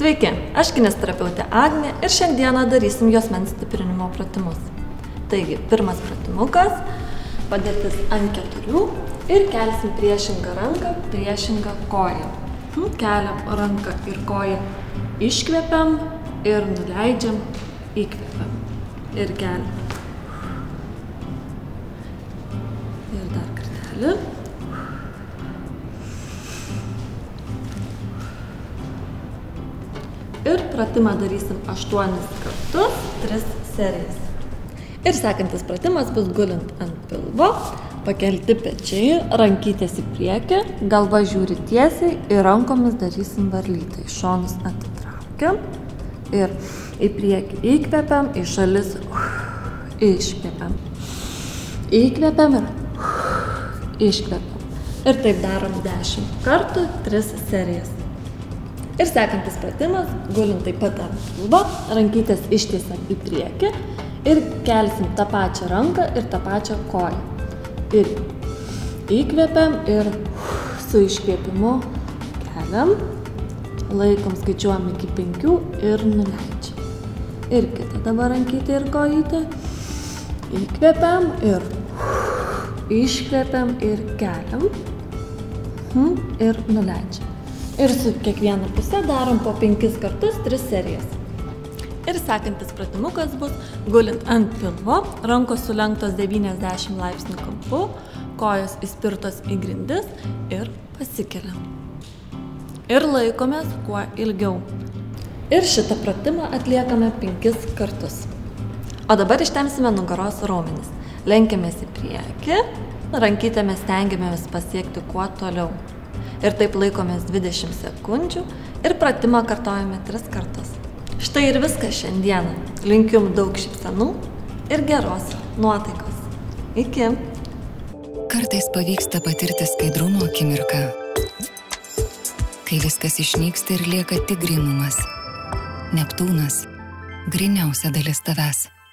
Sveiki, aš kineziterapeutė Agnė ir šiandieną darysim juosmens stiprinimo pratimus. Taigi, pirmas pratimukas, padėtis ant 4 ir kelsim priešingą ranką, priešingą koją. Keliam ranką ir koją, iškvepiam ir nuleidžiam, įkvepiam ir keliam. Ir dar kartelį. Ir pratimą darysim 8 kartus, 3 serijas. Ir sekantis pratimas bus gulint ant pilvo, pakelti pečiai, rankytės į priekį, galva žiūri tiesiai ir rankomis darysim varlytę. Į šonus atitraukiam ir į priekį įkvepiam, į šalis iškvepiam. Įkvepiam ir iškvepiam. Ir taip darom 10 kartų, 3 serijas. Ir sekantis pratimas, gulint taip pat ant pilvo, rankytės ištiesiam į priekį ir kelsim tą pačią ranką ir tą pačią koją. Ir įkvepiam ir su iškvėpimu keliam, laikom, skaičiuojam iki 5 ir nuleidžiam. Ir kita dabar rankytė ir kojytė, įkvepiam ir iškvepiam ir keliam ir nuleidžiam. Ir su kiekviena pusė darom po 5 kartus, 3 serijas. Ir sekantis pratimukas bus gulint ant pilvo, rankos sulenktos 90 laipsnių kampu, kojos įspirtos į grindis ir pasikeliam. Ir laikomės kuo ilgiau. Ir šitą pratimą atliekame 5 kartus. O dabar ištempsime nugaros raumenis. Lenkiamės į priekį, rankytėmis stengiamės pasiekti kuo toliau. Ir taip laikomės 20 sekundžių ir pratimą kartojame 3 kartus. Štai ir viskas šiandieną. Linkiu jums daug šypsenų ir geros nuotaikos. Iki. Kartais pavyksta patirti skaidrumo akimirką, kai viskas išnyksta ir lieka tik grynumas. Neptūnas – gryniausia dalis tavęs.